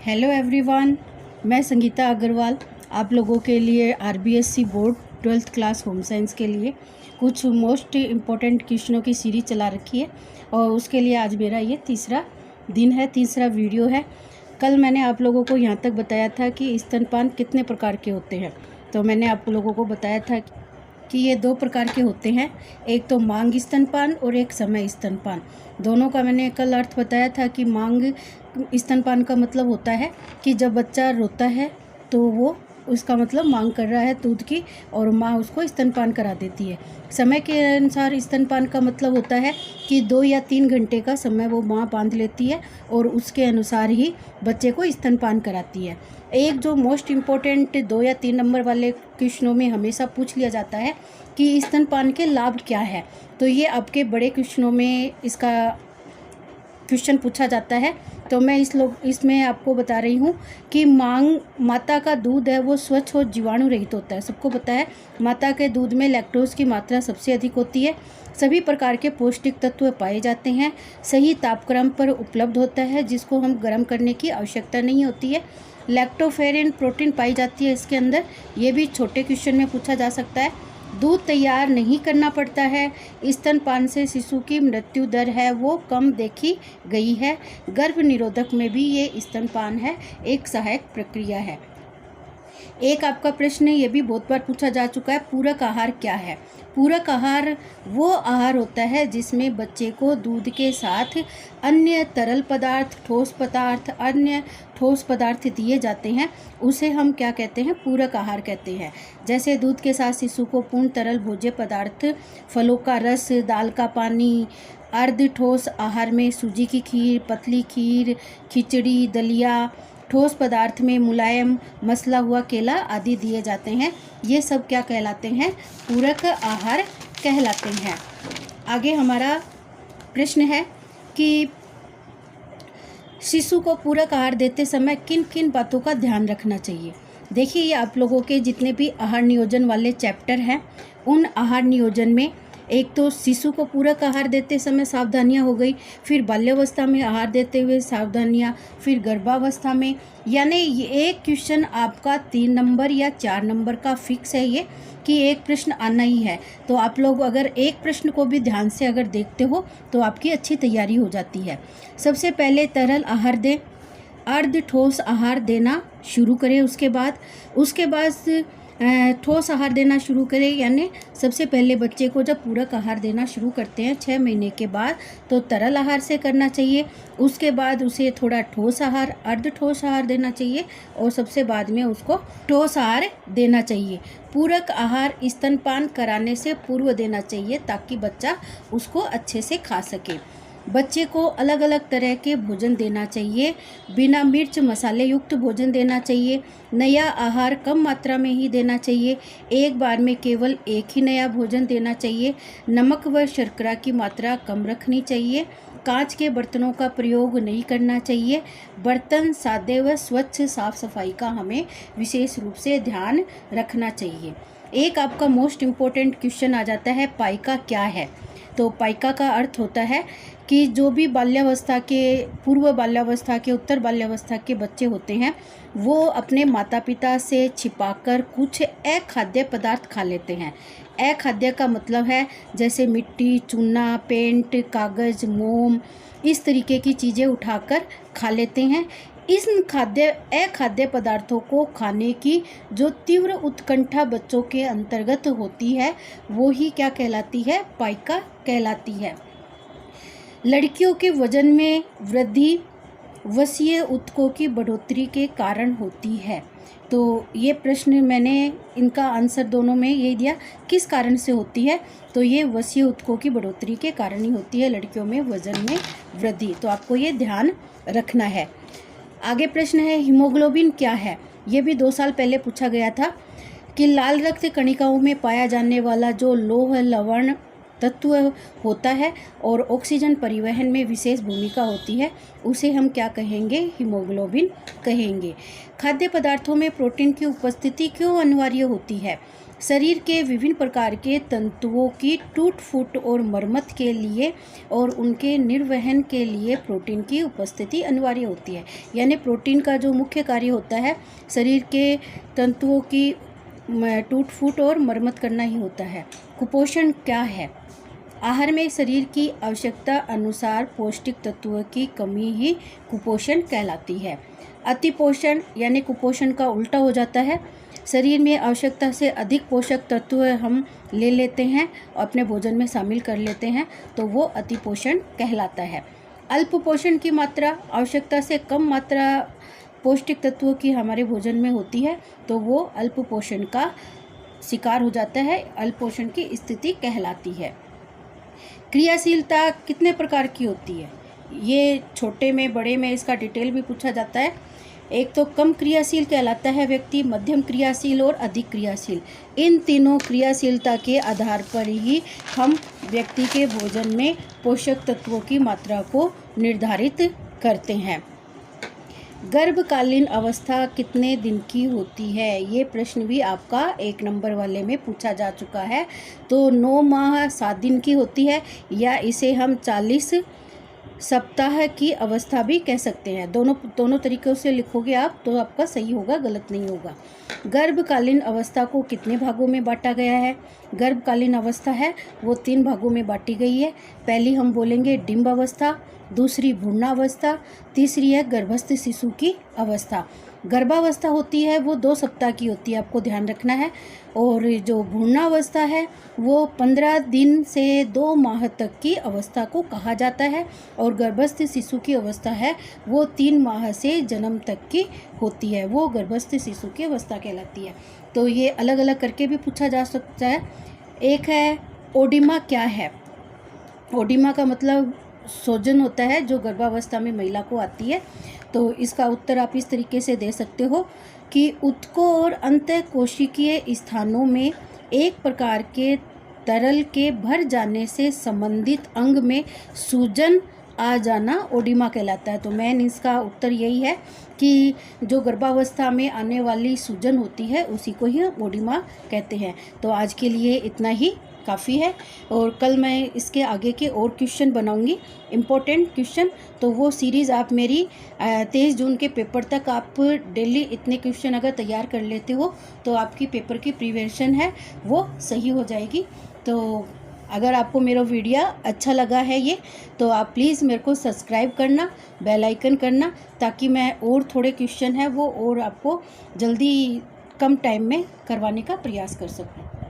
Hello everyone, मैं संगीता अग्रवाल आप लोगों के लिए RBSC board 12th class home science के लिए कुछ मोस्ट इम्पोर्टेंट क्वेश्चनों की सीरीज चला रखी है और उसके लिए आज मेरा ये तीसरा दिन है, तीसरा वीडियो है। कल मैंने आप लोगों को यहाँ तक बताया था कि स्तनपान कितने प्रकार के होते हैं। तो मैंने आप लोगों को बताया था कि ये दो प्रकार के होते हैं, एक तो मांग स्तनपान और एक समय स्तनपान। दोनों का मैंने कल अर्थ बताया था कि मांग स्तनपान का मतलब होता है कि जब बच्चा रोता है तो वो उसका मतलब मांग कर रहा है दूध की और माँ उसको स्तनपान करा देती है। समय के अनुसार स्तनपान का मतलब होता है कि 2 या 3 घंटे का समय वो माँ बांध लेती है और उसके अनुसार ही बच्चे को स्तनपान कराती है। एक जो मोस्ट इम्पोर्टेंट 2 या 3 नंबर वाले क्वेश्चनों में हमेशा पूछ लिया जाता है कि स्तनपान के लाभ क्या है, तो ये आपके बड़े क्वेश्चनों में इसका क्वेश्चन पूछा जाता है। तो मैं इसमें आपको बता रही हूँ कि माता का दूध है वो स्वच्छ और जीवाणु रहित होता है। सबको पता है माता के दूध में लैक्टोज की मात्रा सबसे अधिक होती है। सभी प्रकार के पौष्टिक तत्व पाए जाते हैं। सही तापक्रम पर उपलब्ध होता है जिसको हम गर्म करने की आवश्यकता नहीं होती है। लैक्टोफेरिन प्रोटीन पाई जाती है इसके अंदर। ये भी छोटे क्वेश्चन में पूछा जा सकता है। दूध तैयार नहीं करना पड़ता है। स्तनपान से शिशु की मृत्यु दर है वो कम देखी गई है। गर्भ निरोधक में भी ये स्तनपान है एक सहायक प्रक्रिया है। एक आपका प्रश्न ये भी बहुत बार पूछा जा चुका है, पूरक आहार क्या है। पूरक आहार वो आहार होता है जिसमें बच्चे को दूध के साथ अन्य तरल पदार्थ, अन्य ठोस पदार्थ दिए जाते हैं। उसे हम क्या कहते हैं, पूरक आहार कहते हैं। जैसे दूध के साथ शिशु को पूर्ण तरल भोज्य पदार्थ, फलों का रस, दाल का पानी, अर्ध ठोस आहार में सूजी की खीर, पतली खीर, खिचड़ी, दलिया, ठोस पदार्थ में मुलायम मसला हुआ केला आदि दिए जाते हैं। ये सब क्या कहलाते हैं, पूरक आहार कहलाते हैं। आगे हमारा प्रश्न है कि शिशु को पूरक आहार देते समय किन किन बातों का ध्यान रखना चाहिए। देखिए, ये आप लोगों के जितने भी आहार नियोजन वाले चैप्टर हैं उन आहार नियोजन में एक तो शिशु को पूरक आहार देते समय सावधानियां हो गई, फिर बाल्यावस्था में आहार देते हुए सावधानियां, फिर गर्भावस्था में। यानी ये एक क्वेश्चन आपका 3 नंबर या 4 नंबर का फिक्स है ये कि एक प्रश्न आना ही है। तो आप लोग अगर एक प्रश्न को भी ध्यान से अगर देखते हो तो आपकी अच्छी तैयारी हो जाती है। सबसे पहले तरल आहार दें, अर्ध ठोस आहार देना शुरू करें, उसके बाद ठोस आहार देना शुरू करें। यानी सबसे पहले बच्चे को जब पूरक आहार देना शुरू करते हैं 6 महीने के बाद तो तरल आहार से करना चाहिए। उसके बाद उसे थोड़ा ठोस आहार, अर्ध ठोस आहार देना चाहिए और सबसे बाद में उसको ठोस आहार देना चाहिए। पूरक आहार स्तनपान कराने से पूर्व देना चाहिए ताकि बच्चा उसको अच्छे से खा सके। बच्चे को अलग अलग तरह के भोजन देना चाहिए, बिना मिर्च मसाले युक्त भोजन देना चाहिए। नया आहार कम मात्रा में ही देना चाहिए, एक बार में केवल एक ही नया भोजन देना चाहिए। नमक व शर्करा की मात्रा कम रखनी चाहिए। कांच के बर्तनों का प्रयोग नहीं करना चाहिए। बर्तन सादे व स्वच्छ साफ सफाई का हमें विशेष रूप से ध्यान रखना चाहिए। एक आपका मोस्ट इम्पोर्टेंट क्वेश्चन आ जाता है, पाइका क्या है। तो पाइका का अर्थ होता है कि जो भी बाल्यावस्था के, पूर्व बाल्यावस्था के, उत्तर बाल्यावस्था के बच्चे होते हैं वो अपने माता पिता से छिपाकर कुछ अखाद्य पदार्थ खा लेते हैं। अखाद्य का मतलब है जैसे मिट्टी, चूना, पेंट, कागज़, मोम, इस तरीके की चीज़ें उठाकर खा लेते हैं। इन अखाद्य पदार्थों को खाने की जो तीव्र उत्कंठा बच्चों के अंतर्गत होती है वो ही क्या कहलाती है, पाइका कहलाती है। लड़कियों के वजन में वृद्धि वसीय ऊतकों की बढ़ोतरी के कारण होती है। तो ये प्रश्न मैंने इनका आंसर दोनों में ये दिया, किस कारण से होती है, तो ये वसीय ऊतकों की बढ़ोतरी के कारण ही होती है लड़कियों में वजन में वृद्धि। तो आपको ये ध्यान रखना है। आगे प्रश्न है, हीमोग्लोबिन क्या है। ये भी 2 साल पहले पूछा गया था कि लाल रक्त कणिकाओं में पाया जाने वाला जो लौह लवण तत्व होता है और ऑक्सीजन परिवहन में विशेष भूमिका होती है उसे हम क्या कहेंगे, हीमोग्लोबिन कहेंगे। खाद्य पदार्थों में प्रोटीन की उपस्थिति क्यों अनिवार्य होती है। शरीर के विभिन्न प्रकार के तंतुओं की टूट फूट और मरम्मत के लिए और उनके निर्वहन के लिए प्रोटीन की उपस्थिति अनिवार्य होती है। यानी प्रोटीन का जो मुख्य कार्य होता है शरीर के तंतुओं की टूट फूट और मरम्मत करना ही होता है। कुपोषण क्या है? आहार में शरीर की आवश्यकता अनुसार पौष्टिक तत्वों की कमी ही कुपोषण कहलाती है। अतिपोषण यानी कुपोषण का उल्टा हो जाता है। शरीर में आवश्यकता से अधिक पोषक तत्व हम ले लेते हैं और अपने भोजन में शामिल कर लेते हैं तो वो अतिपोषण कहलाता है। अल्प पोषण की मात्रा आवश्यकता से कम मात्रा पौष्टिक तत्वों की हमारे भोजन में होती है तो वो अल्प पोषण का शिकार हो जाता है, अल्प पोषण की स्थिति कहलाती है। क्रियाशीलता कितने प्रकार की होती है? ये छोटे में बड़े में इसका डिटेल भी पूछा जाता है। एक तो कम क्रियाशील कहलाता है व्यक्ति, मध्यम क्रियाशील और अधिक क्रियाशील। इन तीनों क्रियाशीलता के आधार पर ही हम व्यक्ति के भोजन में पोषक तत्वों की मात्रा को निर्धारित करते हैं। गर्भकालीन अवस्था कितने दिन की होती है? ये प्रश्न भी आपका 1 नंबर वाले में पूछा जा चुका है। तो 9 माह 7 दिन की होती है या इसे हम 40 सप्ताह की अवस्था भी कह सकते हैं। दोनों तरीक़ों से लिखोगे आप तो आपका सही होगा, गलत नहीं होगा। गर्भकालीन अवस्था को कितने भागों में बांटा गया है? गर्भकालीन अवस्था है वो 3 भागों में बांटी गई है। पहली हम बोलेंगे डिंब अवस्था, दूसरी भ्रूणावस्था, तीसरी है गर्भस्थ शिशु की अवस्था। गर्भावस्था होती है वो 2 सप्ताह की होती है, आपको ध्यान रखना है। और जो भ्रूणावस्था है वो 15 दिन से 2 माह तक की अवस्था को कहा जाता है और गर्भस्थ शिशु की अवस्था है वो 3 माह से जन्म तक की होती है, वो गर्भस्थ शिशु की अवस्था कहलाती है। तो ये अलग अलग करके भी पूछा जा सकता है। एक है ओडिमा क्या है? ओडिमा का मतलब सोजन होता है जो गर्भावस्था में महिला को आती है। तो इसका उत्तर आप इस तरीके से दे सकते हो कि उत्को और अंतःकोशिकीय स्थानों में एक प्रकार के तरल के भर जाने से संबंधित अंग में सूजन आ जाना ओडिमा कहलाता है। तो मेन इसका उत्तर यही है कि जो गर्भावस्था में आने वाली सूजन होती है उसी को ही ओडिमा कहते हैं। तो आज के लिए इतना ही काफ़ी है और कल मैं इसके आगे के और क्वेश्चन बनाऊंगी, इम्पोर्टेंट क्वेश्चन। तो वो सीरीज़ आप मेरी 23 जून के पेपर तक आप डेली इतने क्वेश्चन अगर तैयार कर लेते हो तो आपकी पेपर की प्रिपरेशन है वो सही हो जाएगी। तो अगर आपको मेरा वीडियो अच्छा लगा है ये तो आप प्लीज़ मेरे को सब्सक्राइब करना, बेल आइकन करना ताकि मैं और थोड़े क्वेश्चन है वो और आपको जल्दी कम टाइम में करवाने का प्रयास कर सकूँ।